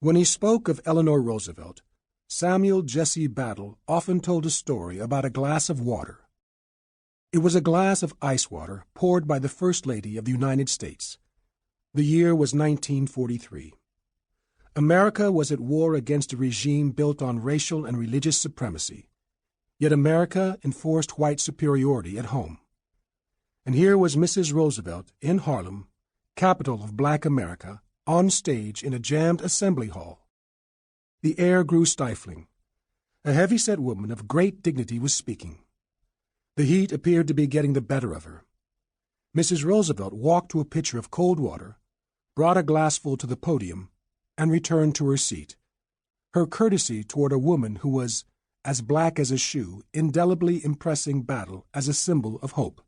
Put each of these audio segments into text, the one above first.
When he spoke of Eleanor Roosevelt, Samuel Jesse Battle often told a story about a glass of water. It was a glass of ice water poured by the First Lady of the United States. The year was 1943. America was at war against a regime built on racial and religious supremacy, yet America enforced white superiority at home. And here was Mrs. Roosevelt in Harlem, capital of Black America, on stage in a jammed assembly hall. The air grew stifling. A heavy-set woman of great dignity was speaking. The heat appeared to be getting the better of her. Mrs. Roosevelt walked to a pitcher of cold water, brought a glassful to the podium, and returned to her seat. Her courtesy toward a woman who was as black as a shoe indelibly impressing Battle as a symbol of hope.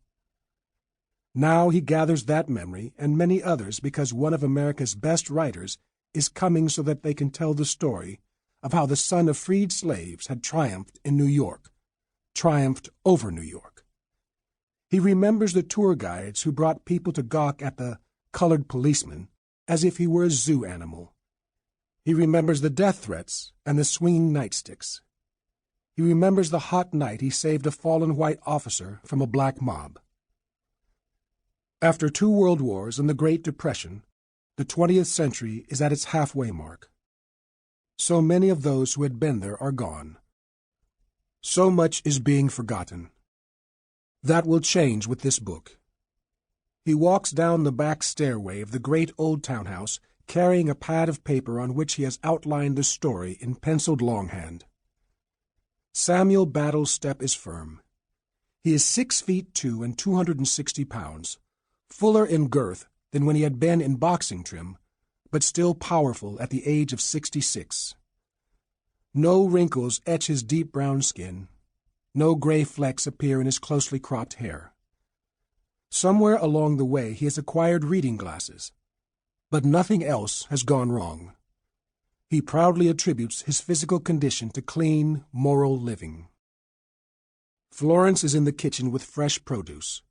Now he gathers that memory and many others because one of America's best writers is coming so that they can tell the story of how the son of freed slaves had triumphed in New York, triumphed over New York. He remembers the tour guides who brought people to gawk at the colored policeman as if he were a zoo animal. He remembers the death threats and the swinging nightsticks. He remembers the hot night he saved a fallen white officer from a black mob. After 2 world wars and the Great Depression, the 20th century is at its halfway mark. So many of those who had been there are gone. So much is being forgotten. That will change with this book. He walks down the back stairway of the great old townhouse, carrying a pad of paper on which he has outlined the story in penciled longhand. Samuel Battle's step is firm. He is 6 feet 2 and 260 pounds, fuller in girth than when he had been in boxing trim, but still powerful at the age of 66. No wrinkles etch his deep brown skin. No gray flecks appear in his closely cropped hair. Somewhere along the way he has acquired reading glasses, but nothing else has gone wrong. He proudly attributes his physical condition to clean, moral living. Florence is in the kitchen with fresh produce.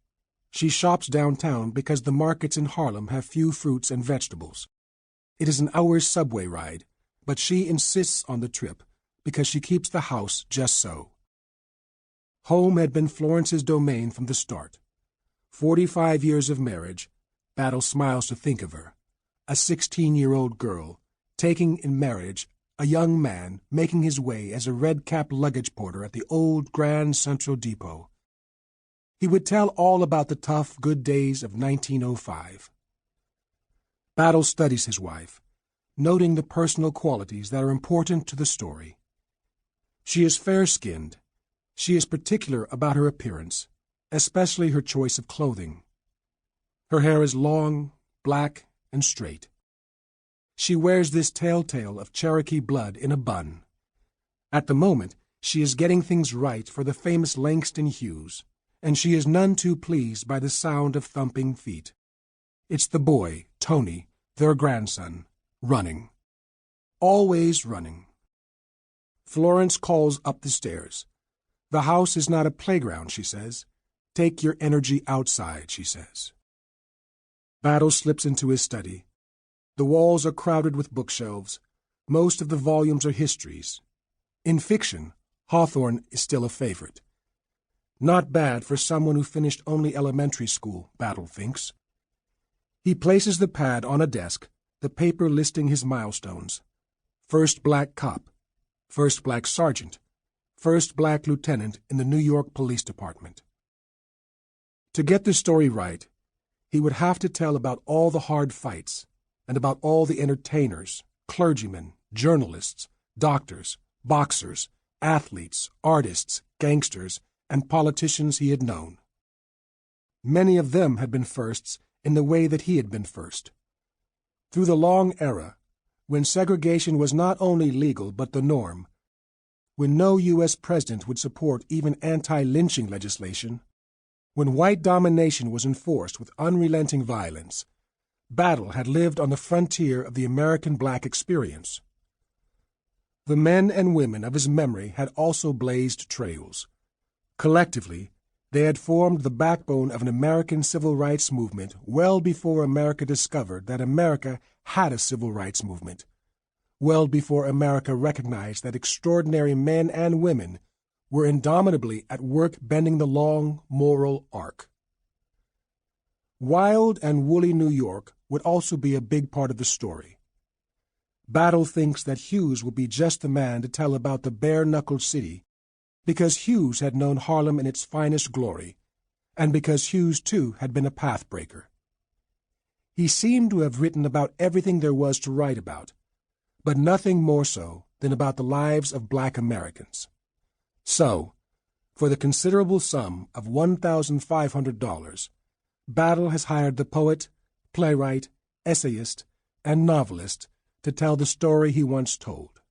She shops downtown because the markets in Harlem have few fruits and vegetables. It is an hour's subway ride, but she insists on the trip because she keeps the house just so. Home had been Florence's domain from the start. 45 years of marriage, Battle smiles to think of her, a 16-year-old girl, taking in marriage a young man making his way as a red-capped luggage porter at the old Grand Central Depot. He would tell all about the tough, good days of 1905. Battle studies his wife, noting the personal qualities that are important to the story. She is fair-skinned. She is particular about her appearance, especially her choice of clothing. Her hair is long, black, and straight. She wears this telltale of Cherokee blood in a bun. At the moment, she is getting things right for the famous Langston Hughes, and she is none too pleased by the sound of thumping feet. It's the boy, Tony, their grandson, running. Always running. Florence calls up the stairs. The house is not a playground, she says. Take your energy outside, she says. Battle slips into his study. The walls are crowded with bookshelves. Most of the volumes are histories. In fiction, Hawthorne is still a favorite. Not bad for someone who finished only elementary school, Battle thinks. He places the pad on a desk, the paper listing his milestones. First black cop, first black sergeant, first black lieutenant in the New York Police Department. To get the story right, he would have to tell about all the hard fights, and about all the entertainers, clergymen, journalists, doctors, boxers, athletes, artists, gangsters, and politicians he had known. Many of them had been firsts in the way that he had been first. Through the long era, when segregation was not only legal but the norm, when no U.S. president would support even anti-lynching legislation, when white domination was enforced with unrelenting violence, Battle had lived on the frontier of the American black experience. The men and women of his memory had also blazed trails. Collectively, they had formed the backbone of an American civil rights movement well before America discovered that America had a civil rights movement, well before America recognized that extraordinary men and women were indomitably at work bending the long moral arc. Wild and woolly New York would also be a big part of the story. Battle thinks that Hughes will be just the man to tell about the bare-knuckled city because Hughes had known Harlem in its finest glory, and because Hughes, too, had been a pathbreaker. He seemed to have written about everything there was to write about, but nothing more so than about the lives of black Americans. So, for the considerable sum of $1,500, Battle has hired the poet, playwright, essayist, and novelist to tell the story he once told.